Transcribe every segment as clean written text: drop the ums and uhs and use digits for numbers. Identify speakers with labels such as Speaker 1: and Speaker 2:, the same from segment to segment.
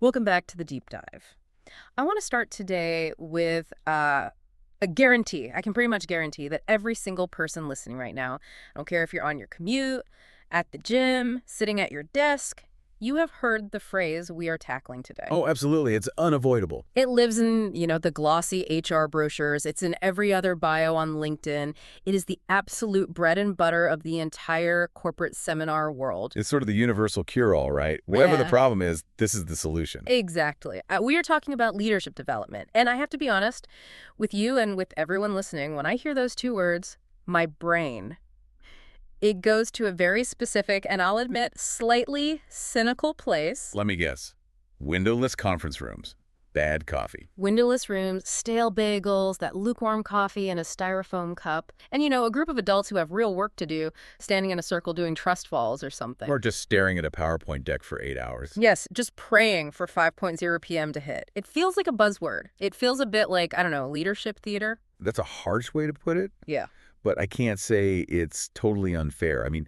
Speaker 1: Welcome back to the deep dive. I want to start today with a guarantee. I can pretty much guarantee that every single person listening right now, I don't care if you're on your commute, at the gym, sitting at your desk, you have heard the phrase we are tackling today.
Speaker 2: Oh, absolutely. It's unavoidable.
Speaker 1: It lives in, the glossy HR brochures. It's in every other bio on LinkedIn. It is the absolute bread and butter of the entire corporate seminar world.
Speaker 2: It's sort of the universal cure-all, right? Whatever the
Speaker 1: Yeah.
Speaker 2: problem is, this is the solution.
Speaker 1: Exactly. We are talking about leadership development. And I have to be honest with you and with everyone listening, when I hear those two words, my brain, it goes to a very specific, and I'll admit, slightly cynical place.
Speaker 2: Let me guess. Windowless conference rooms. Bad coffee.
Speaker 1: Windowless rooms, stale bagels, that lukewarm coffee in a styrofoam cup, and, a group of adults who have real work to do, standing in a circle doing trust falls or something.
Speaker 2: Or just staring at a PowerPoint deck for 8 hours.
Speaker 1: Yes, just praying for 5:00 p.m. to hit. It feels like a buzzword. It feels a bit like, I don't know, leadership theater.
Speaker 2: That's a harsh way to put it,
Speaker 1: Yeah.
Speaker 2: but I can't say it's totally unfair. I mean,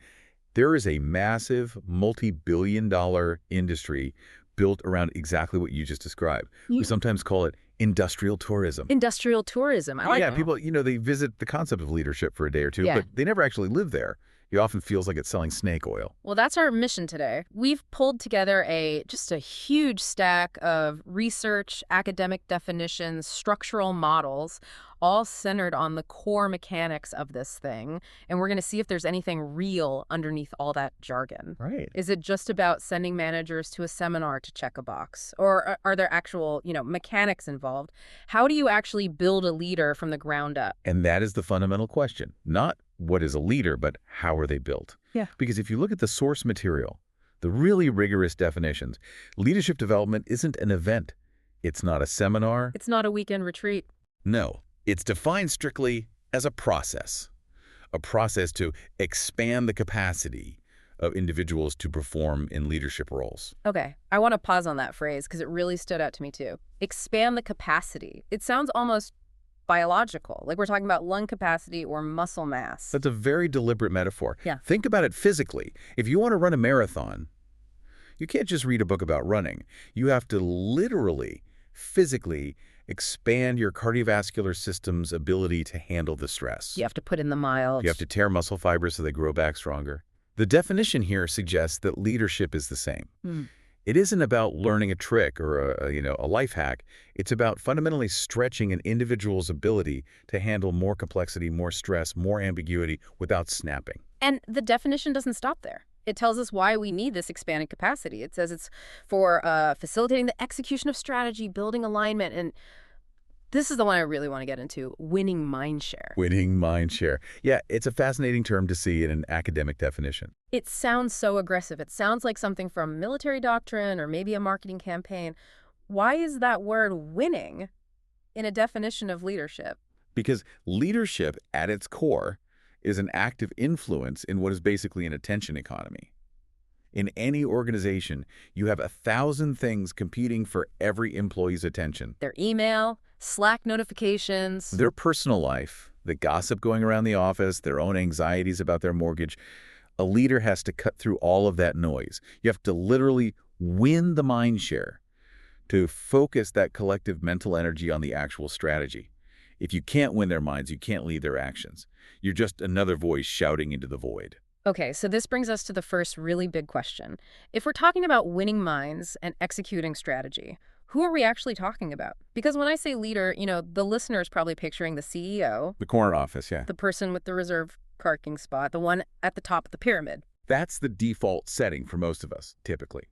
Speaker 2: there is a massive multi-billion-dollar industry built around exactly what you just described. We sometimes call it industrial tourism.
Speaker 1: Industrial tourism. I like
Speaker 2: Yeah,
Speaker 1: that.
Speaker 2: people, they visit the concept of leadership for a day or two,
Speaker 1: Yeah.
Speaker 2: but they never actually live there. It often feels like it's selling snake oil.
Speaker 1: Well, that's our mission today. We've pulled together just a huge stack of research, academic definitions, structural models, all centered on the core mechanics of this thing. And we're going to see if there's anything real underneath all that jargon.
Speaker 2: Right.
Speaker 1: Is it just about sending managers to a seminar to check a box? Or are there actual, mechanics involved? How do you actually build a leader from the ground up?
Speaker 2: And that is the fundamental question. Not what is a leader, but how are they built?
Speaker 1: Yeah.
Speaker 2: Because if you look at the source material, the really rigorous definitions, leadership development isn't an event. It's not a seminar.
Speaker 1: It's not a weekend retreat.
Speaker 2: No. It's defined strictly as a process to expand the capacity of individuals to perform in leadership roles.
Speaker 1: Okay, I want to pause on that phrase because it really stood out to me too. Expand the capacity. It sounds almost biological, like we're talking about lung capacity or muscle mass.
Speaker 2: That's a very deliberate metaphor.
Speaker 1: Yeah.
Speaker 2: Think about it physically. If you want to run a marathon, you can't just read a book about running. You have to literally, physically expand your cardiovascular system's ability to handle the stress.
Speaker 1: You have to put in the miles.
Speaker 2: You have to tear muscle fibers so they grow back stronger. The definition here suggests that leadership is the same. It isn't about learning a trick or a life hack. It's about fundamentally stretching an individual's ability to handle more complexity, more stress, more ambiguity without snapping.
Speaker 1: And the definition doesn't stop there. It tells us why we need this expanded capacity. It says it's for facilitating the execution of strategy, building alignment, and this is the one I really want to get into, winning mindshare.
Speaker 2: Winning mindshare. Yeah, it's a fascinating term to see in an academic definition.
Speaker 1: It sounds so aggressive. It sounds like something from military doctrine or maybe a marketing campaign. Why is that word winning in a definition of leadership?
Speaker 2: Because leadership at its core is an active influence in what is basically an attention economy. In any organization, you have 1,000 things competing for every employee's attention.
Speaker 1: Their email, Slack notifications.
Speaker 2: Their personal life, the gossip going around the office, their own anxieties about their mortgage. A leader has to cut through all of that noise. You have to literally win the mind share to focus that collective mental energy on the actual strategy. If you can't win their minds, you can't lead their actions. You're just another voice shouting into the void.
Speaker 1: Okay, so this brings us to the first really big question. If we're talking about winning minds and executing strategy, who are we actually talking about? Because when I say leader, the listener is probably picturing the CEO,
Speaker 2: The corner office, yeah.
Speaker 1: the person with the reserved parking spot, the one at the top of the pyramid.
Speaker 2: That's the default setting for most of us, typically.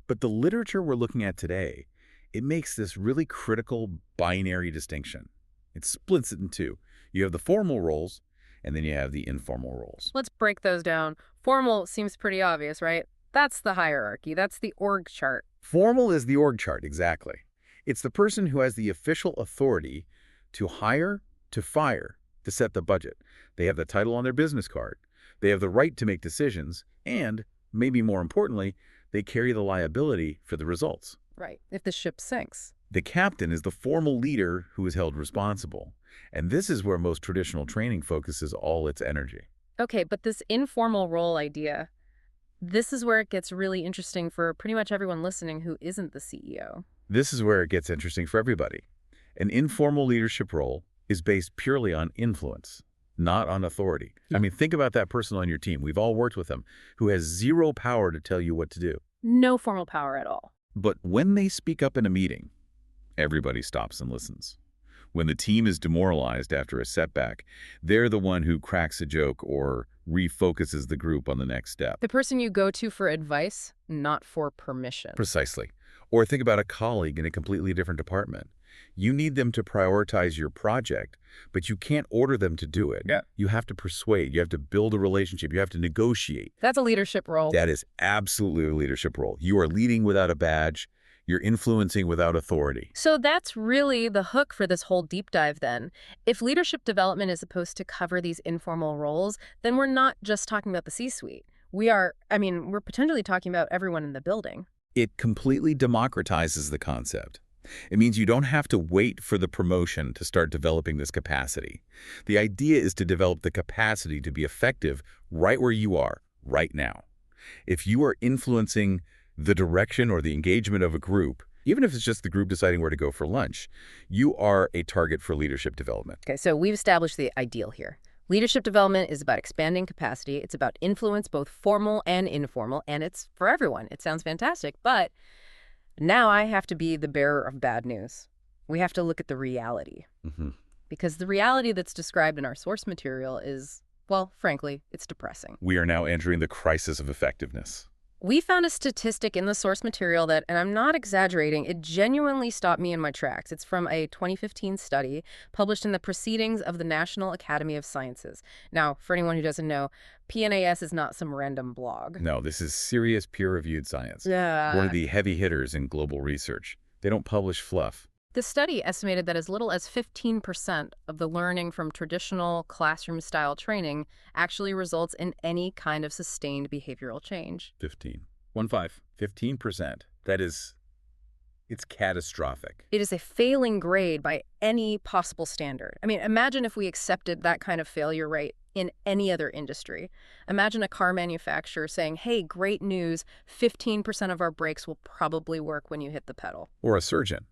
Speaker 2: But the literature we're looking at today, it makes this really critical binary distinction. It splits it in two. You have the formal roles, and then you have the informal roles.
Speaker 1: Let's break those down. Formal seems pretty obvious, right? That's the hierarchy. That's the org chart.
Speaker 2: Formal is the org chart, exactly. It's the person who has the official authority to hire, to fire, to set the budget. They have the title on their business card. They have the right to make decisions, and, maybe more importantly, they carry the liability for the results.
Speaker 1: Right, if the ship sinks.
Speaker 2: The captain is the formal leader who is held responsible. And this is where most traditional training focuses all its energy.
Speaker 1: Okay, but this informal role idea, This is where it gets really interesting for pretty much everyone listening who isn't the CEO.
Speaker 2: This is where it gets interesting for everybody. An informal leadership role is based purely on influence, not on authority. I mean, think about that person on your team. We've all worked with them who has zero power to tell you what to do.
Speaker 1: No formal power at all.
Speaker 2: But when they speak up in a meeting, everybody stops and listens. When the team is demoralized after a setback, they're the one who cracks a joke or refocuses the group on the next step.
Speaker 1: The person you go to for advice, not for permission.
Speaker 2: Precisely. Or think about a colleague in a completely different department. You need them to prioritize your project, but you can't order them to do it.
Speaker 1: Yeah.
Speaker 2: You have to persuade. You have to build a relationship. You have to negotiate.
Speaker 1: That's a leadership role.
Speaker 2: That is absolutely a leadership role. You are leading without a badge. You're influencing without authority.
Speaker 1: So that's really the hook for this whole deep dive then. If leadership development is supposed to cover these informal roles, then we're not just talking about the C-suite. We're potentially talking about everyone in the building.
Speaker 2: It completely democratizes the concept. It means you don't have to wait for the promotion to start developing this capacity. The idea is to develop the capacity to be effective right where you are, right now. If you are influencing the direction or the engagement of a group, even if it's just the group deciding where to go for lunch, you are a target for leadership development.
Speaker 1: Okay, so we've established the ideal here. Leadership development is about expanding capacity. It's about influence, both formal and informal, and it's for everyone. It sounds fantastic, but now I have to be the bearer of bad news. We have to look at the reality. Because the reality that's described in our source material is, well, frankly, it's depressing.
Speaker 2: We are now entering the crisis of effectiveness.
Speaker 1: We found a statistic in the source material that, and I'm not exaggerating, it genuinely stopped me in my tracks. It's from a 2015 study published in the Proceedings of the National Academy of Sciences. Now, for anyone who doesn't know, PNAS is not some random blog.
Speaker 2: No, this is serious peer-reviewed science.
Speaker 1: Yeah.
Speaker 2: One of the heavy hitters in global research. They don't publish fluff.
Speaker 1: The study estimated that as little as 15% of the learning from traditional classroom-style training actually results in any kind of sustained behavioral change.
Speaker 2: 15. 15%. It's catastrophic.
Speaker 1: It is a failing grade by any possible standard. I mean, imagine if we accepted that kind of failure rate in any other industry. Imagine a car manufacturer saying, hey, great news, 15% of our brakes will probably work when you hit the pedal.
Speaker 2: Or a surgeon.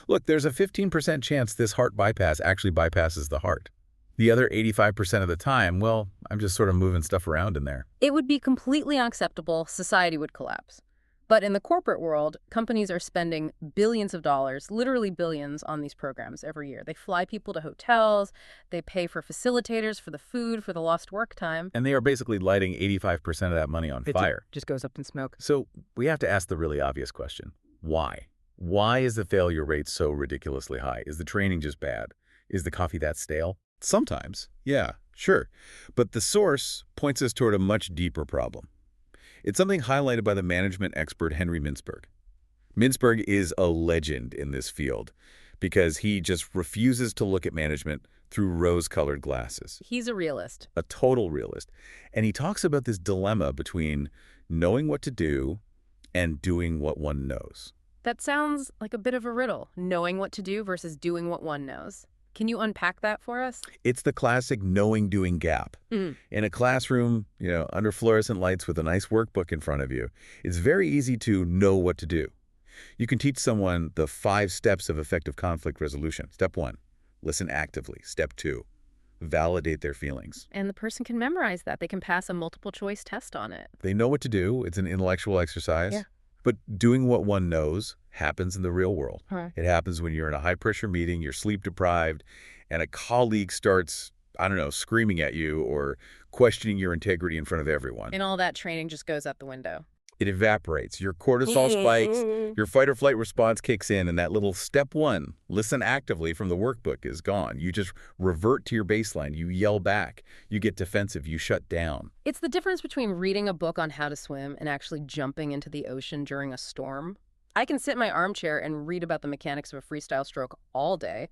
Speaker 2: Look, there's a 15% chance this heart bypass actually bypasses the heart. The other 85% of the time, well, I'm just sort of moving stuff around in there.
Speaker 1: It would be completely unacceptable. Society would collapse. But in the corporate world, companies are spending billions of dollars, literally billions, on these programs every year. They fly people to hotels, they pay for facilitators, for the food, for the lost work time.
Speaker 2: And they are basically lighting 85% of that money on fire.
Speaker 1: Just goes up in smoke.
Speaker 2: So we have to ask the really obvious question. Why? Why is the failure rate so ridiculously high? Is the training just bad? Is the coffee that stale? Sometimes, yeah, sure. But the source points us toward a much deeper problem. It's something highlighted by the management expert Henry Mintzberg. Mintzberg is a legend in this field because he just refuses to look at management through rose-colored glasses.
Speaker 1: He's a realist.
Speaker 2: A total realist. And he talks about this dilemma between knowing what to do and doing what one knows.
Speaker 1: That sounds like a bit of a riddle, knowing what to do versus doing what one knows. Can you unpack that for us?
Speaker 2: It's the classic knowing-doing gap. In a classroom, under fluorescent lights with a nice workbook in front of you, it's very easy to know what to do. You can teach someone the 5 steps of effective conflict resolution. Step 1, listen actively. Step 2, validate their feelings.
Speaker 1: And the person can memorize that. They can pass a multiple-choice test on it.
Speaker 2: They know what to do. It's an intellectual exercise.
Speaker 1: Yeah.
Speaker 2: But doing what one knows happens in the real world.
Speaker 1: Huh.
Speaker 2: It happens when you're in a high-pressure meeting, you're sleep-deprived, and a colleague starts, screaming at you or questioning your integrity in front of everyone.
Speaker 1: And all that training just goes out the window.
Speaker 2: It evaporates. Your cortisol spikes, your fight-or-flight response kicks in, and that little step 1, listen actively from the workbook, is gone. You just revert to your baseline. You yell back. You get defensive. You shut down.
Speaker 1: It's the difference between reading a book on how to swim and actually jumping into the ocean during a storm. I can sit in my armchair and read about the mechanics of a freestyle stroke all day.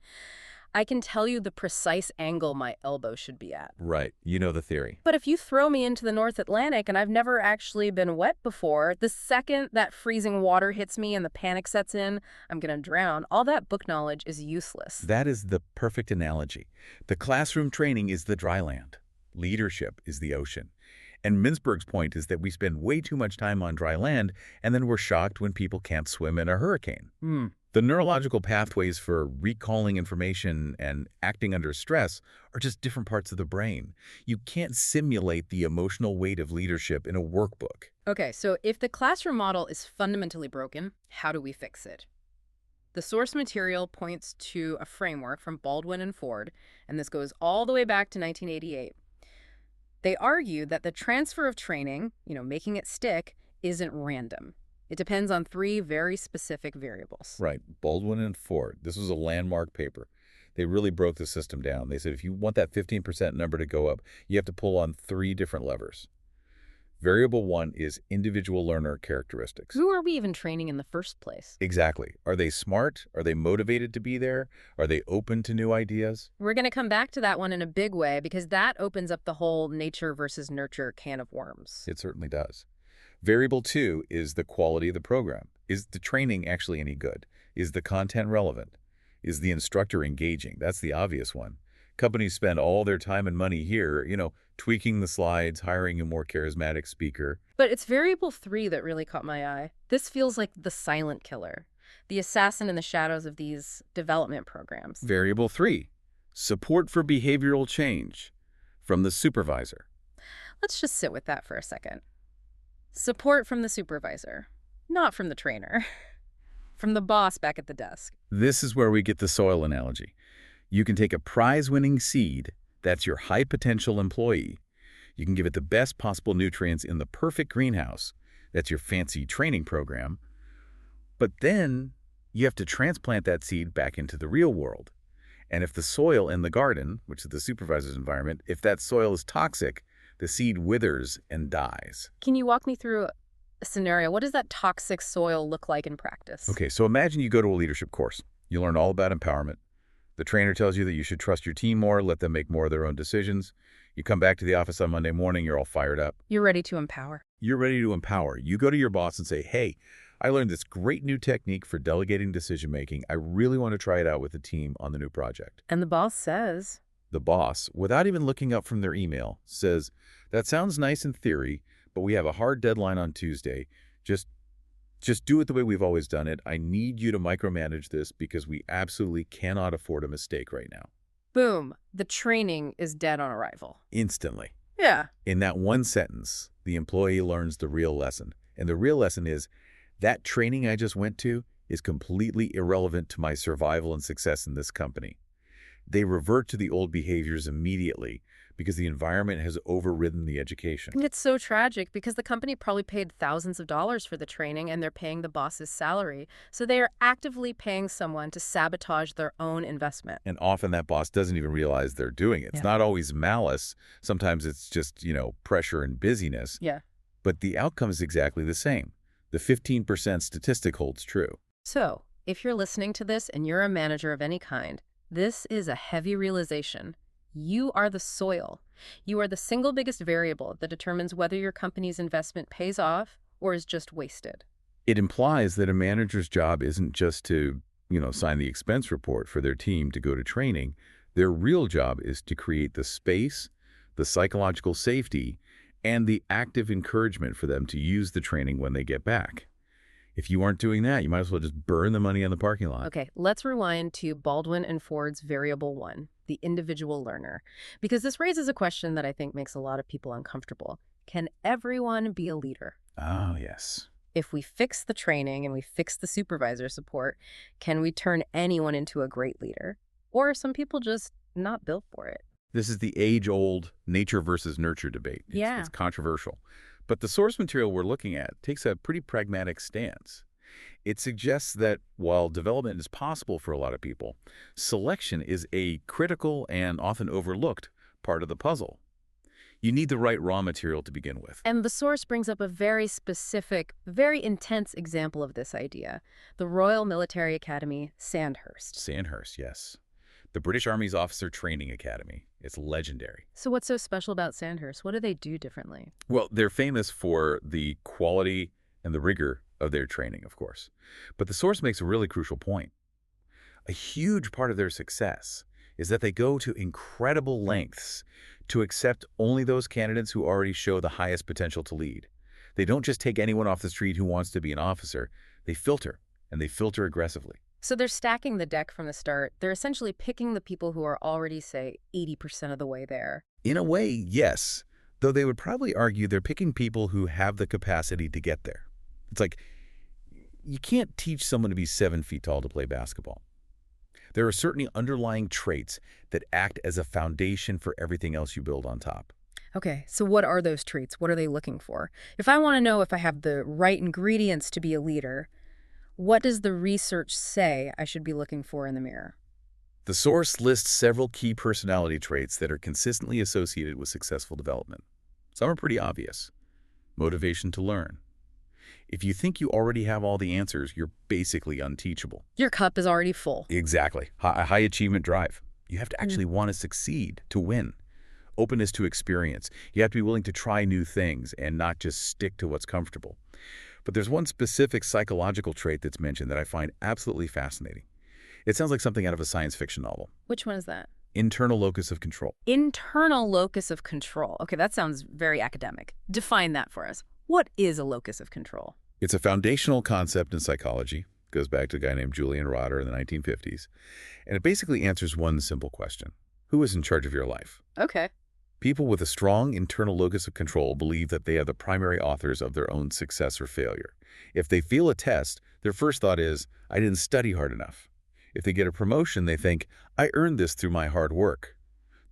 Speaker 1: I can tell you the precise angle my elbow should be at.
Speaker 2: Right. You know the theory.
Speaker 1: But if you throw me into the North Atlantic and I've never actually been wet before, the second that freezing water hits me and the panic sets in, I'm going to drown. All that book knowledge is useless.
Speaker 2: That is the perfect analogy. The classroom training is the dry land. Leadership is the ocean. And Mintzberg's point is that we spend way too much time on dry land, and then we're shocked when people can't swim in a hurricane.
Speaker 1: Hmm.
Speaker 2: The neurological pathways for recalling information and acting under stress are just different parts of the brain. You can't simulate the emotional weight of leadership in a workbook.
Speaker 1: Okay, so if the classroom model is fundamentally broken, how do we fix it? The source material points to a framework from Baldwin and Ford, and this goes all the way back to 1988. They argue that the transfer of training, making it stick, isn't random. It depends on three very specific variables.
Speaker 2: Right. Baldwin and Ford. This was a landmark paper. They really broke the system down. They said if you want that 15% number to go up, you have to pull on three different levers. Variable one is individual learner characteristics.
Speaker 1: Who are we even training in the first place?
Speaker 2: Exactly. Are they smart? Are they motivated to be there? Are they open to new ideas?
Speaker 1: We're going to come back to that one in a big way because that opens up the whole nature versus nurture can of worms.
Speaker 2: It certainly does. Variable two is the quality of the program. Is the training actually any good? Is the content relevant? Is the instructor engaging? That's the obvious one. Companies spend all their time and money here, tweaking the slides, hiring a more charismatic speaker.
Speaker 1: But it's variable three that really caught my eye. This feels like the silent killer, the assassin in the shadows of these development programs.
Speaker 2: Variable three, support for behavioral change from the supervisor.
Speaker 1: Let's just sit with that for a second. Support from the supervisor, not from the trainer, from the boss back at the desk.
Speaker 2: This is where we get the soil analogy. You can take a prize-winning seed, that's your high-potential employee. You can give it the best possible nutrients in the perfect greenhouse, that's your fancy training program. But then you have to transplant that seed back into the real world. And if the soil in the garden, which is the supervisor's environment, if that soil is toxic, the seed withers and dies.
Speaker 1: Can you walk me through a scenario? What does that toxic soil look like in practice?
Speaker 2: Okay, so imagine you go to a leadership course. You learn all about empowerment. The trainer tells you that you should trust your team more, let them make more of their own decisions. You come back to the office on Monday morning, you're all fired up.
Speaker 1: You're ready to empower.
Speaker 2: You're ready to empower. You go to your boss and say, hey, I learned this great new technique for delegating decision-making. I really want to try it out with the team on the new project.
Speaker 1: And the boss says...
Speaker 2: The boss, without even looking up from their email, says, that sounds nice in theory, but we have a hard deadline on Tuesday. Just do it the way we've always done it. I need you to micromanage this because we absolutely cannot afford a mistake right now.
Speaker 1: Boom. The training is dead on arrival.
Speaker 2: Instantly.
Speaker 1: Yeah.
Speaker 2: In that one sentence, the employee learns the real lesson. And the real lesson is that training I just went to is completely irrelevant to my survival and success in this company. They revert to the old behaviors immediately because the environment has overridden the education.
Speaker 1: And it's so tragic because the company probably paid thousands of dollars for the training and they're paying the boss's salary. So they are actively paying someone to sabotage their own investment.
Speaker 2: And often that boss doesn't even realize they're doing it. It's not always malice. Sometimes it's just, pressure and busyness.
Speaker 1: Yeah.
Speaker 2: But the outcome is exactly the same. The 15% statistic holds true.
Speaker 1: So if you're listening to this and you're a manager of any kind, this is a heavy realization. You are the soil. You are the single biggest variable that determines whether your company's investment pays off or is just wasted.
Speaker 2: It implies that a manager's job isn't just to, sign the expense report for their team to go to training. Their real job is to create the space, the psychological safety, and the active encouragement for them to use the training when they get back. If you aren't doing that, you might as well just burn the money on the parking lot.
Speaker 1: Okay, let's rewind to Baldwin and Ford's variable one, the individual learner, because this raises a question that I think makes a lot of people uncomfortable. Can everyone be a leader?
Speaker 2: Oh, yes.
Speaker 1: If we fix the training and we fix the supervisor support, can we turn anyone into a great leader? Or are some people just not built for it?
Speaker 2: This is the age-old nature versus nurture debate. It's controversial. But the source material we're looking at takes a pretty pragmatic stance. It suggests that while development is possible for a lot of people, selection is a critical and often overlooked part of the puzzle. You need the right raw material to begin with.
Speaker 1: And the source brings up a very specific, very intense example of this idea. The Royal Military Academy, Sandhurst.
Speaker 2: Sandhurst, yes. The British Army's Officer Training Academy. It's legendary.
Speaker 1: So what's so special about Sandhurst? What do they do differently?
Speaker 2: Well, they're famous for the quality and the rigor of their training, of course. But the source makes a really crucial point. A huge part of their success is that they go to incredible lengths to accept only those candidates who already show the highest potential to lead. They don't just take anyone off the street who wants to be an officer. They filter, and they filter aggressively.
Speaker 1: So they're stacking the deck from the start. They're essentially picking the people who are already, say, 80% of the way there.
Speaker 2: In a way, yes, though they would probably argue they're picking people who have the capacity to get there. It's like, you can't teach someone to be 7 feet tall to play basketball. There are certainly underlying traits that act as a foundation for everything else you build on top.
Speaker 1: Okay, so what are those traits? What are they looking for? If I want to know if I have the right ingredients to be a leader, what does the research say I should be looking for in the mirror?
Speaker 2: The source lists several key personality traits that are consistently associated with successful development. Some are pretty obvious. Motivation to learn. If you think you already have all the answers, you're basically unteachable.
Speaker 1: Your cup is already full.
Speaker 2: Exactly. A high achievement drive. You have to actually want to succeed, to win. Openness to experience. You have to be willing to try new things and not just stick to what's comfortable. But there's one specific psychological trait that's mentioned that I find absolutely fascinating. It sounds like something out of a science fiction novel.
Speaker 1: Which one is that?
Speaker 2: Internal locus of control.
Speaker 1: Internal locus of control. Okay, that sounds very academic. Define that for us. What is a locus of control?
Speaker 2: It's a foundational concept in psychology. It goes back to a guy named Julian Rotter in the 1950s. And it basically answers one simple question. Who is in charge of your life?
Speaker 1: Okay.
Speaker 2: People with a strong internal locus of control believe that they are the primary authors of their own success or failure. If they fail a test, their first thought is, I didn't study hard enough. If they get a promotion, they think, I earned this through my hard work.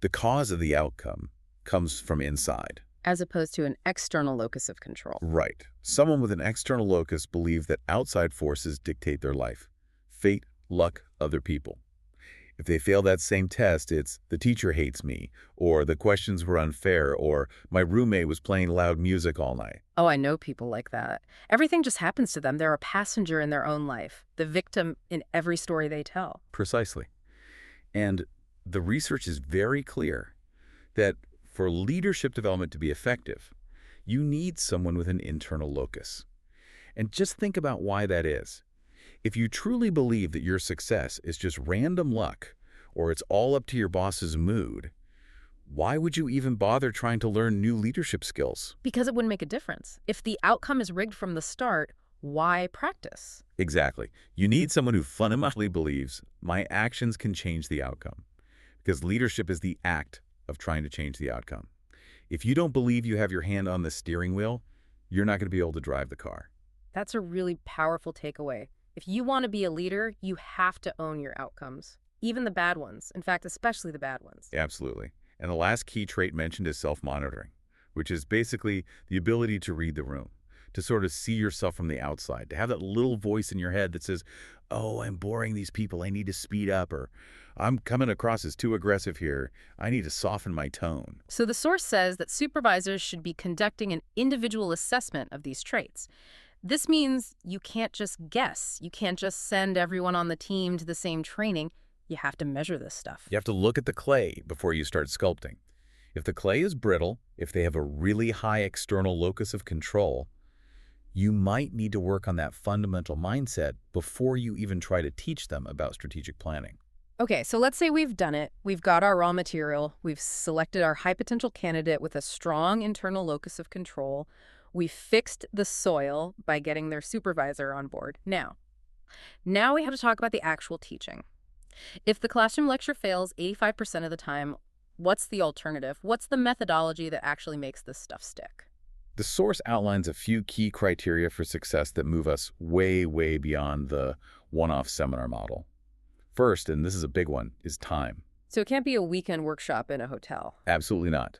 Speaker 2: The cause of the outcome comes from inside.
Speaker 1: As opposed to an external locus of control.
Speaker 2: Right. Someone with an external locus believes that outside forces dictate their life. Fate, luck, other people. If they fail that same test, it's the teacher hates me, or the questions were unfair, or my roommate was playing loud music all night.
Speaker 1: Oh, I know people like that. Everything just happens to them. They're a passenger in their own life, the victim in every story they tell.
Speaker 2: Precisely. And the research is very clear that for leadership development to be effective, you need someone with an internal locus. And just think about why that is. If you truly believe that your success is just random luck, or it's all up to your boss's mood, why would you even bother trying to learn new leadership skills?
Speaker 1: Because it wouldn't make a difference. If the outcome is rigged from the start, why practice?
Speaker 2: Exactly. You need someone who fundamentally believes my actions can change the outcome. Because leadership is the act of trying to change the outcome. If you don't believe you have your hand on the steering wheel, you're not going to be able to drive the car.
Speaker 1: That's a really powerful takeaway. If you want to be a leader, you have to own your outcomes, even the bad ones. In fact, especially the bad ones.
Speaker 2: Absolutely. And the last key trait mentioned is self-monitoring, which is basically the ability to read the room, to sort of see yourself from the outside, to have that little voice in your head that says, oh, I'm boring these people, I need to speed up, or I'm coming across as too aggressive here, I need to soften my tone.
Speaker 1: So the source says that supervisors should be conducting an individual assessment of these traits. This means you can't just guess. You can't just send everyone on the team to the same training. You have to measure this stuff.
Speaker 2: You have to look at the clay before you start sculpting. If the clay is brittle, if they have a really high external locus of control, you might need to work on that fundamental mindset before you even try to teach them about strategic planning.
Speaker 1: Okay, so let's say we've done it. We've got our raw material. We've selected our high potential candidate with a strong internal locus of control. We fixed the soil by getting their supervisor on board. Now we have to talk about the actual teaching. If the classroom lecture fails 85% of the time, what's the alternative? What's the methodology that actually makes this stuff stick?
Speaker 2: The source outlines a few key criteria for success that move us way, way beyond the one-off seminar model. First, and this is a big one, is time.
Speaker 1: So it can't be a weekend workshop in a hotel.
Speaker 2: Absolutely not.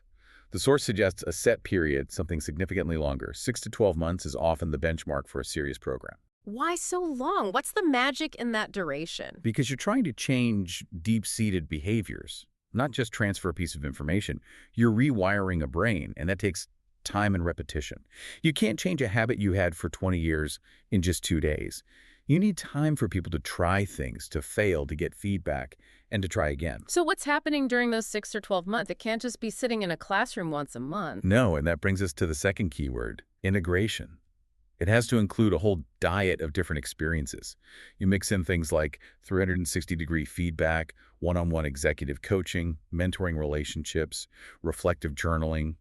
Speaker 2: The source suggests a set period, something significantly longer. 6 to 12 months is often the benchmark for a serious program.
Speaker 1: Why so long? What's the magic in that duration?
Speaker 2: Because you're trying to change deep-seated behaviors, not just transfer a piece of information. You're rewiring a brain, and that takes time and repetition. You can't change a habit you had for 20 years in just 2 days. You need time for people to try things, to fail, to get feedback, and to try again.
Speaker 1: So what's happening during those 6 or 12 months? It can't just be sitting in a classroom once a month.
Speaker 2: No, and that brings us to the second keyword, integration. It has to include a whole diet of different experiences. You mix in things like 360-degree feedback, one-on-one executive coaching, mentoring relationships, reflective journaling,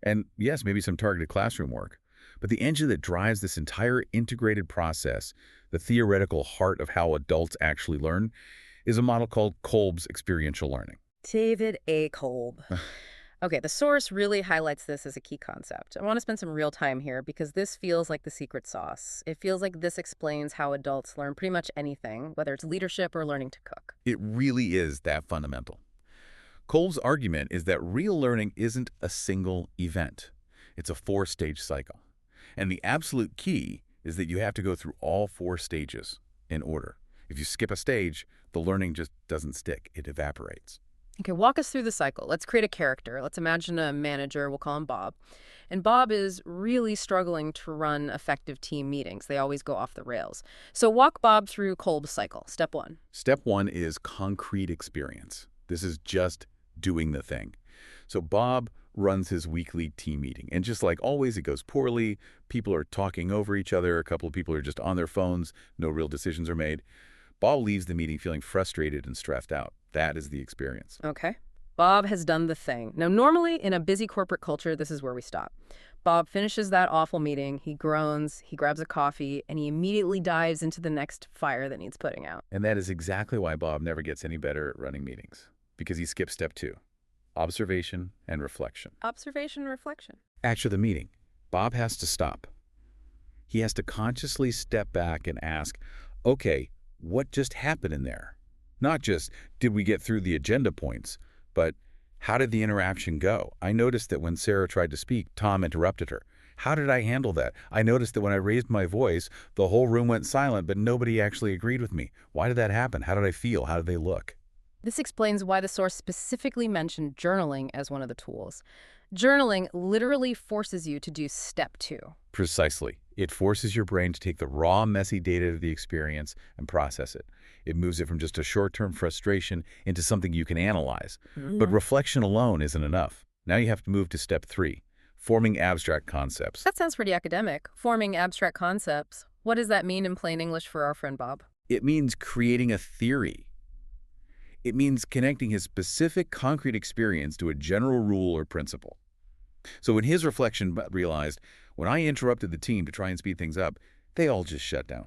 Speaker 2: and yes, maybe some targeted classroom work. But the engine that drives this entire integrated process, the theoretical heart of how adults actually learn, is a model called Kolb's experiential learning.
Speaker 1: David A. Kolb. Okay, the source really highlights this as a key concept. I want to spend some real time here because this feels like the secret sauce. It feels like this explains how adults learn pretty much anything, whether it's leadership or learning to cook.
Speaker 2: It really is that fundamental. Kolb's argument is that real learning isn't a single event. It's a four-stage cycle. And the absolute key is that you have to go through all four stages in order. If you skip a stage, the learning just doesn't stick. It evaporates.
Speaker 1: Okay, walk us through the cycle. Let's create a character. Let's imagine a manager. We'll call him Bob. And Bob is really struggling to run effective team meetings. They always go off the rails. So walk Bob through Kolb's cycle. Step one.
Speaker 2: Step one is concrete experience. This is just doing the thing. So Bob runs his weekly team meeting. And just like always, it goes poorly. People are talking over each other. A couple of people are just on their phones. No real decisions are made. Bob leaves the meeting feeling frustrated and stressed out. That is the experience.
Speaker 1: Okay. Bob has done the thing. Now, normally in a busy corporate culture, this is where we stop. Bob finishes that awful meeting, he groans, he grabs a coffee, and he immediately dives into the next fire that needs putting out.
Speaker 2: And that is exactly why Bob never gets any better at running meetings, because he skips step two, observation and reflection.
Speaker 1: Observation and reflection.
Speaker 2: After the meeting, Bob has to stop. He has to consciously step back and ask, okay, what just happened in there? Not just, did we get through the agenda points, but how did the interaction go? I noticed that when Sarah tried to speak, Tom interrupted her. How did I handle that? I noticed that when I raised my voice, the whole room went silent, but nobody actually agreed with me. Why did that happen? How did I feel? How did they look?
Speaker 1: This explains why the source specifically mentioned journaling as one of the tools. Journaling literally forces you to do step two.
Speaker 2: Precisely. It forces your brain to take the raw, messy data of the experience and process it. It moves it from just a short-term frustration into something you can analyze. But reflection alone isn't enough. Now you have to move to step three, forming abstract concepts.
Speaker 1: That sounds pretty academic. Forming abstract concepts. What does that mean in plain English for our friend Bob?
Speaker 2: It means creating a theory. It means connecting his specific concrete experience to a general rule or principle. So in his reflection, Bob realized, when I interrupted the team to try and speed things up, they all just shut down.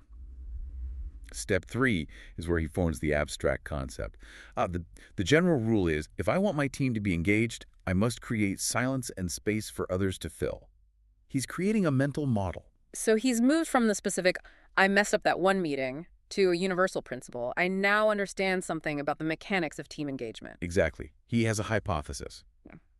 Speaker 2: Step three is where he forms the abstract concept. The general rule is, if I want my team to be engaged, I must create silence and space for others to fill. He's creating a mental model.
Speaker 1: So he's moved from the specific, I messed up that one meeting, to a universal principle. I now understand something about the mechanics of team engagement.
Speaker 2: Exactly. He has a hypothesis,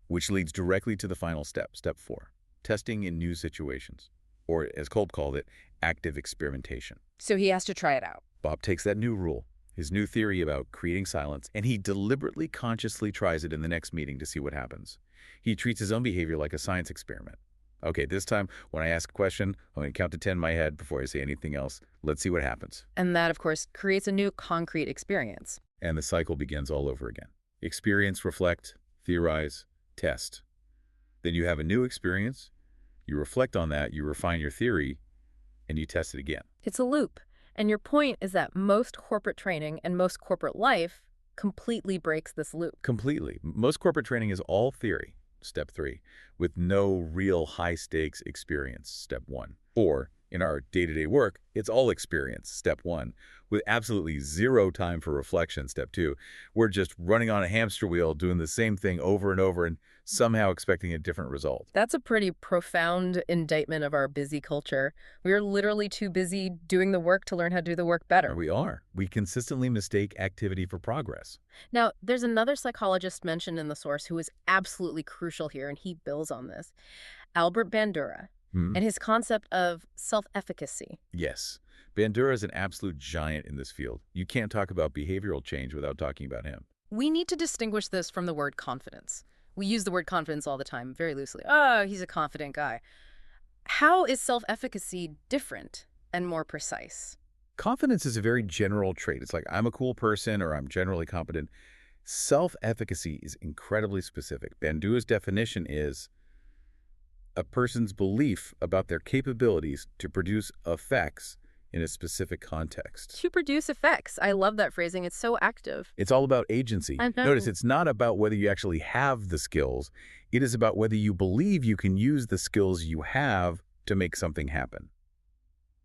Speaker 2: which leads directly to the final step, step four, testing in new situations, or as Kolb called it, active experimentation.
Speaker 1: So he has to try it out.
Speaker 2: Bob takes that new rule, his new theory about creating silence, and he deliberately, consciously tries it in the next meeting to see what happens. He treats his own behavior like a science experiment. Okay, this time, when I ask a question, I'm going to count to 10 in my head before I say anything else. Let's see what happens.
Speaker 1: And that, of course, creates a new concrete experience.
Speaker 2: And the cycle begins all over again. Experience, reflect, theorize, test. Then you have a new experience, you reflect on that, you refine your theory, and you test it again.
Speaker 1: It's a loop. And your point is that most corporate training and most corporate life completely breaks this loop.
Speaker 2: Completely. Most corporate training is all theory, step three, with no real high-stakes experience, step one. Or, in our day-to-day work, it's all experience, step one, with absolutely zero time for reflection, step two. We're just running on a hamster wheel, doing the same thing over and over, and somehow expecting a different result.
Speaker 1: That's a pretty profound indictment of our busy culture. We are literally too busy doing the work to learn how to do the work better.
Speaker 2: We are. We consistently mistake activity for progress.
Speaker 1: Now, there's another psychologist mentioned in the source who is absolutely crucial here, and he builds on this. Albert Bandura, and his concept of self-efficacy.
Speaker 2: Yes. Bandura is an absolute giant in this field. You can't talk about behavioral change without talking about him.
Speaker 1: We need to distinguish this from the word confidence. We use the word confidence all the time, very loosely. Oh, he's a confident guy. How is self-efficacy different and more precise?
Speaker 2: Confidence is a very general trait. It's like, I'm a cool person or I'm generally competent. Self-efficacy is incredibly specific. Bandura's definition is, a person's belief about their capabilities to produce effects in a specific context.
Speaker 1: To produce effects. I love that phrasing. It's so active.
Speaker 2: It's all about agency.
Speaker 1: I
Speaker 2: Notice
Speaker 1: know.
Speaker 2: it's not about whether you actually have the skills. It is about whether you believe you can use the skills you have to make something happen.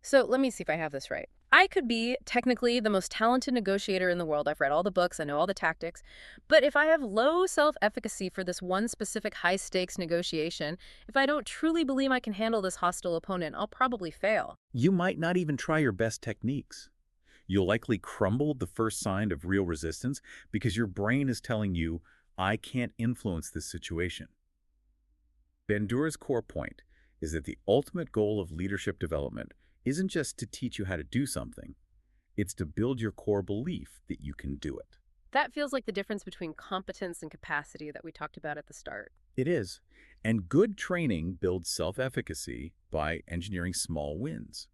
Speaker 1: So let me see if I have this right. I could be technically the most talented negotiator in the world. I've read all the books, I know all the tactics. But if I have low self-efficacy for this one specific high-stakes negotiation, if I don't truly believe I can handle this hostile opponent, I'll probably fail.
Speaker 2: You might not even try your best techniques. You'll likely crumble the first sign of real resistance because your brain is telling you, I can't influence this situation. Bandura's core point is that the ultimate goal of leadership development isn't just to teach you how to do something, it's to build your core belief that you can do it.
Speaker 1: That feels like the difference between competence and capacity that we talked about at the start.
Speaker 2: It is. And good training builds self-efficacy by engineering small wins.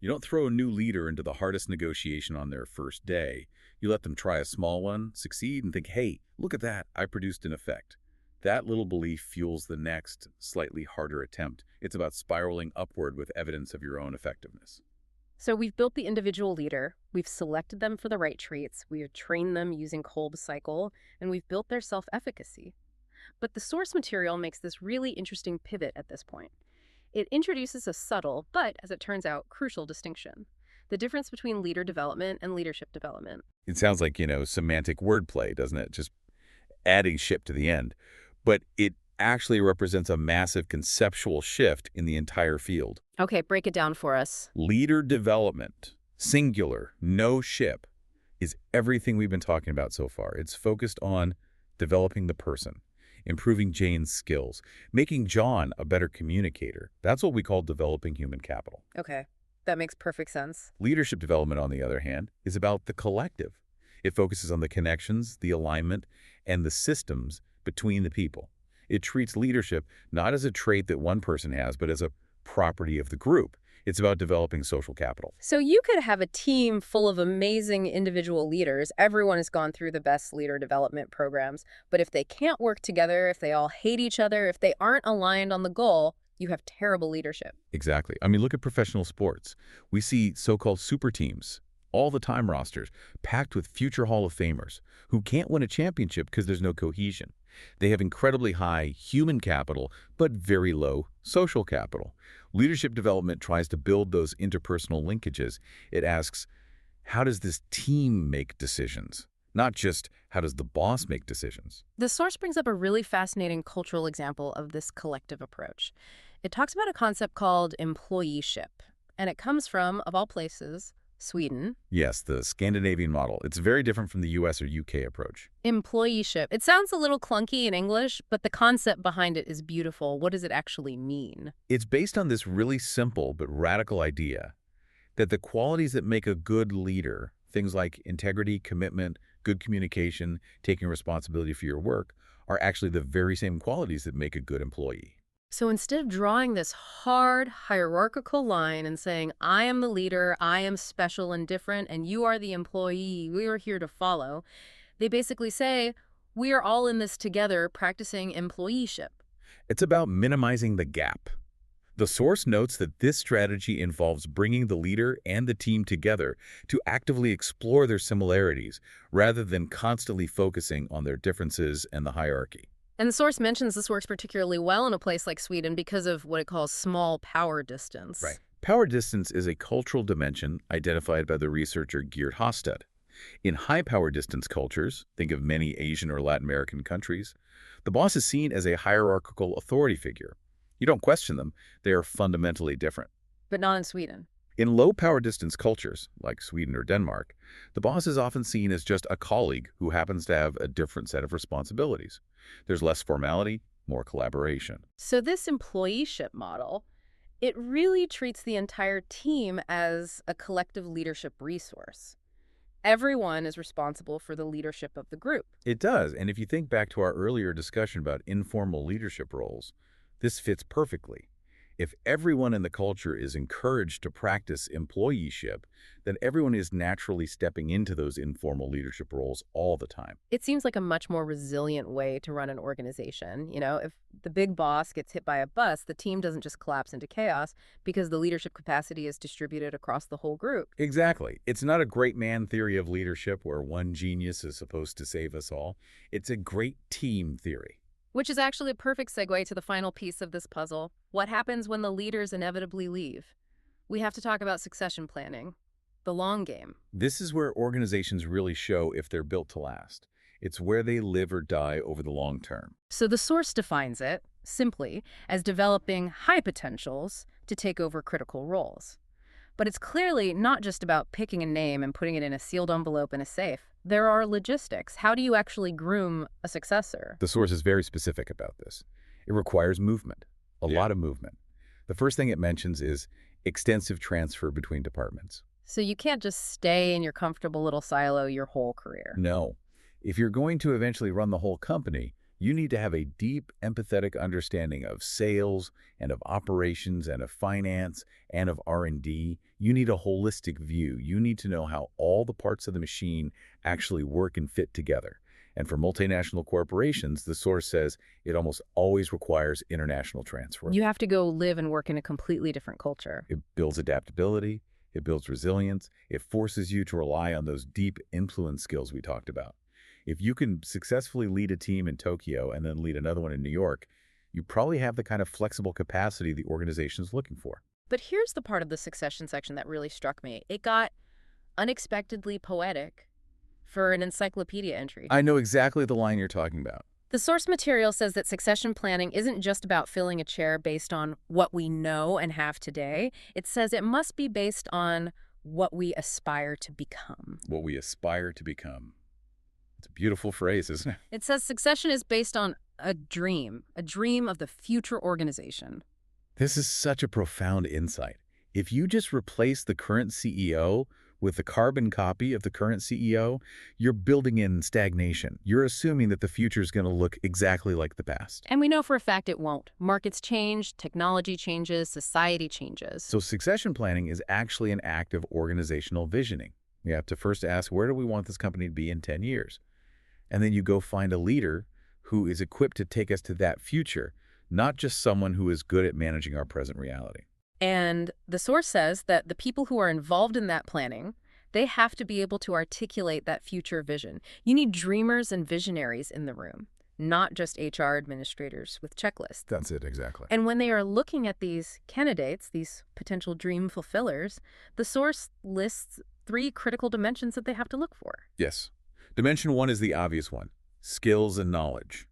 Speaker 2: You don't throw a new leader into the hardest negotiation on their first day. You let them try a small one, succeed, and think, hey, look at that, I produced an effect. That little belief fuels the next, slightly harder attempt. It's about spiraling upward with evidence of your own effectiveness.
Speaker 1: So we've built the individual leader, we've selected them for the right traits, we've trained them using Kolb's cycle, and we've built their self-efficacy. But the source material makes this really interesting pivot at this point. It introduces a subtle, but as it turns out, crucial distinction. The difference between leader development and leadership development.
Speaker 2: It sounds like, semantic wordplay, doesn't it? Just adding ship to the end. But it actually represents a massive conceptual shift in the entire field.
Speaker 1: Okay, break it down for us.
Speaker 2: Leader development, singular, no ship, is everything we've been talking about so far. It's focused on developing the person, improving Jane's skills, making John a better communicator. That's what we call developing human capital.
Speaker 1: Okay, that makes perfect sense.
Speaker 2: Leadership development, on the other hand, is about the collective. It focuses on the connections, the alignment, and the systems between the people. It treats leadership not as a trait that one person has, but as a property of the group. It's about developing social capital.
Speaker 1: So you could have a team full of amazing individual leaders. Everyone has gone through the best leader development programs. But if they can't work together, if they all hate each other, if they aren't aligned on the goal, you have terrible leadership.
Speaker 2: Exactly. I mean, look at professional sports. We see so-called super teams, all the time rosters, packed with future Hall of Famers who can't win a championship because there's no cohesion. They have incredibly high human capital, but very low social capital. Leadership development tries to build those interpersonal linkages. It asks, how does this team make decisions? Not just, how does the boss make decisions?
Speaker 1: The source brings up a really fascinating cultural example of this collective approach. It talks about a concept called employeeship, and it comes from, of all places, Sweden.
Speaker 2: Yes, the Scandinavian model. It's very different from the US or UK approach.
Speaker 1: Employeeship. It sounds a little clunky in English, but the concept behind it is beautiful. What does it actually mean?
Speaker 2: It's based on this really simple but radical idea that the qualities that make a good leader, things like integrity, commitment, good communication, taking responsibility for your work, are actually the very same qualities that make a good employee.
Speaker 1: So instead of drawing this hard hierarchical line and saying, I am the leader, I am special and different, and you are the employee, we are here to follow, they basically say, we are all in this together practicing employeeship.
Speaker 2: It's about minimizing the gap. The source notes that this strategy involves bringing the leader and the team together to actively explore their similarities rather than constantly focusing on their differences and the hierarchy.
Speaker 1: And the source mentions this works particularly well in a place like Sweden because of what it calls small power distance.
Speaker 2: Right. Power distance is a cultural dimension identified by the researcher Geert Hofstede. In high power distance cultures, think of many Asian or Latin American countries, the boss is seen as a hierarchical authority figure. You don't question them, they are fundamentally different.
Speaker 1: But not in Sweden.
Speaker 2: In low power distance cultures, like Sweden or Denmark, the boss is often seen as just a colleague who happens to have a different set of responsibilities. There's less formality, more collaboration.
Speaker 1: So this employeeship model, it really treats the entire team as a collective leadership resource. Everyone is responsible for the leadership of the group.
Speaker 2: It does, and if you think back to our earlier discussion about informal leadership roles, this fits perfectly. If everyone in the culture is encouraged to practice employeeship, then everyone is naturally stepping into those informal leadership roles all the time.
Speaker 1: It seems like a much more resilient way to run an organization. If the big boss gets hit by a bus, the team doesn't just collapse into chaos because the leadership capacity is distributed across the whole group.
Speaker 2: Exactly. It's not a great man theory of leadership where one genius is supposed to save us all. It's a great team theory.
Speaker 1: Which is actually a perfect segue to the final piece of this puzzle. What happens when the leaders inevitably leave? We have to talk about succession planning, the long game.
Speaker 2: This is where organizations really show if they're built to last. It's where they live or die over the long term.
Speaker 1: So the source defines it, simply, as developing high potentials to take over critical roles. But it's clearly not just about picking a name and putting it in a sealed envelope in a safe. There are logistics. How do you actually groom a successor?
Speaker 2: The source is very specific about this. It requires movement, a lot of movement. The first thing it mentions is extensive transfer between departments.
Speaker 1: So you can't just stay in your comfortable little silo your whole career.
Speaker 2: No. If you're going to eventually run the whole company, you need to have a deep, empathetic understanding of sales and of operations and of finance and of R&D. You need a holistic view. You need to know how all the parts of the machine actually work and fit together. And for multinational corporations, the source says it almost always requires international transfer.
Speaker 1: You have to go live and work in a completely different culture.
Speaker 2: It builds adaptability. It builds resilience. It forces you to rely on those deep influence skills we talked about. If you can successfully lead a team in Tokyo and then lead another one in New York, you probably have the kind of flexible capacity the organization is looking for.
Speaker 1: But here's the part of the succession section that really struck me. It got unexpectedly poetic for an encyclopedia entry.
Speaker 2: I know exactly the line you're talking about.
Speaker 1: The source material says that succession planning isn't just about filling a chair based on what we know and have today. It says it must be based on what we aspire to become.
Speaker 2: What we aspire to become. It's a beautiful phrase, isn't it?
Speaker 1: It says succession is based on a dream of the future organization.
Speaker 2: This is such a profound insight. If you just replace the current CEO with the carbon copy of the current CEO, you're building in stagnation. You're assuming that the future is going to look exactly like the past.
Speaker 1: And we know for a fact it won't. Markets change, technology changes, society changes.
Speaker 2: So succession planning is actually an act of organizational visioning. You have to first ask, where do we want this company to be in 10 years? And then you go find a leader who is equipped to take us to that future, not just someone who is good at managing our present reality.
Speaker 1: And the source says that the people who are involved in that planning, they have to be able to articulate that future vision. You need dreamers and visionaries in the room, not just HR administrators with checklists.
Speaker 2: That's it, exactly.
Speaker 1: And when they are looking at these candidates, these potential dream fulfillers, the source lists 3 critical dimensions that they have to look for.
Speaker 2: Yes. Dimension 1 is the obvious one, skills and knowledge.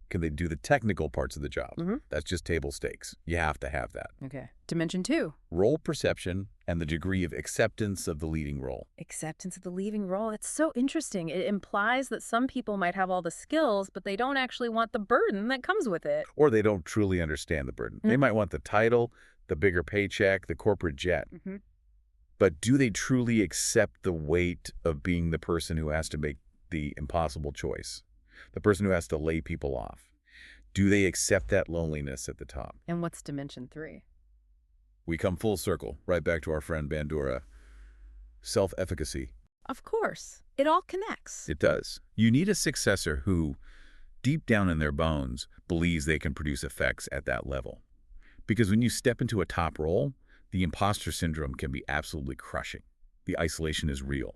Speaker 2: Can they do the technical parts of the job? That's just table stakes. You have to have that.
Speaker 1: Okay. Dimension 2.
Speaker 2: Role perception and the degree of acceptance of the leading role.
Speaker 1: Acceptance of the leading role. It's so interesting. It implies that some people might have all the skills, but they don't actually want the burden that comes with it.
Speaker 2: Or they don't truly understand the burden. They might want the title, the bigger paycheck, the corporate jet. But do they truly accept the weight of being the person who has to make the impossible choice? The person who has to lay people off? Do they accept that loneliness at the top?
Speaker 1: And what's dimension 3?
Speaker 2: We come full circle, right back to our friend Bandura. Self-efficacy.
Speaker 1: Of course. It all connects.
Speaker 2: It does. You need a successor who, deep down in their bones, believes they can produce effects at that level. Because when you step into a top role, the imposter syndrome can be absolutely crushing. The isolation is real.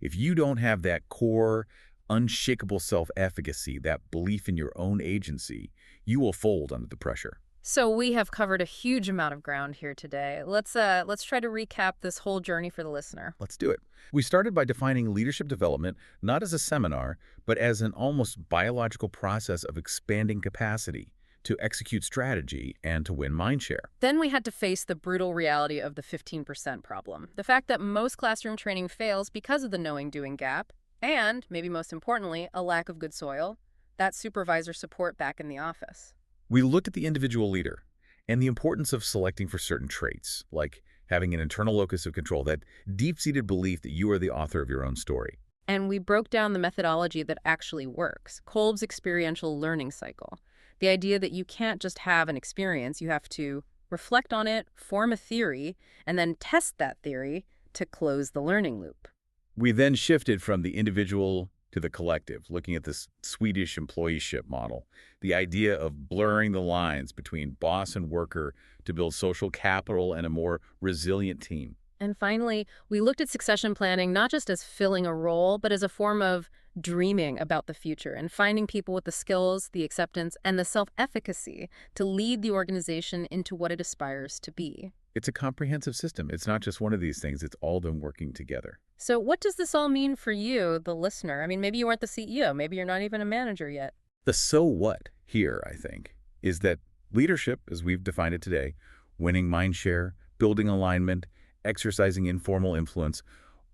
Speaker 2: If you don't have that core, unshakable self-efficacy, that belief in your own agency, you will fold under the pressure.
Speaker 1: So we have covered a huge amount of ground here today. Let's try to recap this whole journey for the listener.
Speaker 2: Let's do it. We started by defining leadership development not as a seminar, but as an almost biological process of expanding capacity to execute strategy and to win mindshare.
Speaker 1: Then we had to face the brutal reality of the 15% problem. The fact that most classroom training fails because of the knowing-doing gap, and, maybe most importantly, a lack of good soil, that supervisor support back in the office.
Speaker 2: We looked at the individual leader and the importance of selecting for certain traits, like having an internal locus of control, that deep-seated belief that you are the author of your own story.
Speaker 1: And we broke down the methodology that actually works, Kolb's experiential learning cycle. The idea that you can't just have an experience, you have to reflect on it, form a theory, and then test that theory to close the learning loop.
Speaker 2: We then shifted from the individual to the collective, looking at this Swedish employeeship model, the idea of blurring the lines between boss and worker to build social capital and a more resilient team.
Speaker 1: And finally, we looked at succession planning not just as filling a role, but as a form of dreaming about the future and finding people with the skills, the acceptance, and the self-efficacy to lead the organization into what it aspires to be.
Speaker 2: It's a comprehensive system. It's not just one of these things. It's all them working together.
Speaker 1: So what does this all mean for you, the listener? I mean, maybe you aren't the CEO. Maybe you're not even a manager yet.
Speaker 2: The so what here, I think, is that leadership, as we've defined it today, winning mind share, building alignment, exercising informal influence,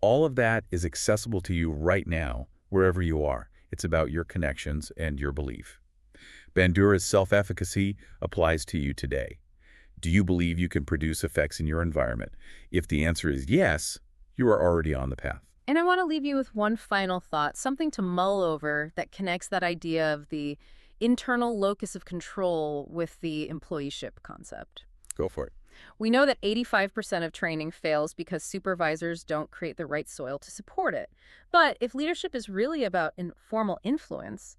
Speaker 2: all of that is accessible to you right now, wherever you are. It's about your connections and your belief. Bandura's self-efficacy applies to you today. Do you believe you can produce effects in your environment? If the answer is yes, you are already on the path.
Speaker 1: And I want to leave you with one final thought, something to mull over that connects that idea of the internal locus of control with the employeeship concept.
Speaker 2: Go for it.
Speaker 1: We know that 85% of training fails because supervisors don't create the right soil to support it. But if leadership is really about informal influence,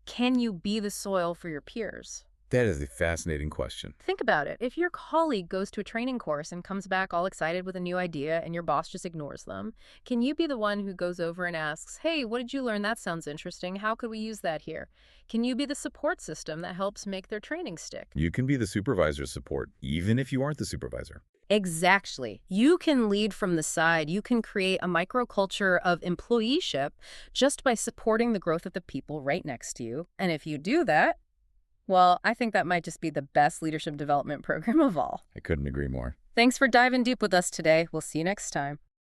Speaker 1: can you be the soil for your peers?
Speaker 2: That is a fascinating question.
Speaker 1: Think about it. If your colleague goes to a training course and comes back all excited with a new idea and your boss just ignores them, can you be the one who goes over and asks, hey, what did you learn? That sounds interesting. How could we use that here? Can you be the support system that helps make their training stick?
Speaker 2: You can be the supervisor's support, even if you aren't the supervisor.
Speaker 1: Exactly. You can lead from the side. You can create a microculture of employeeship just by supporting the growth of the people right next to you. And if you do that, well, I think that might just be the best leadership development program of all.
Speaker 2: I couldn't agree more.
Speaker 1: Thanks for diving deep with us today. We'll see you next time.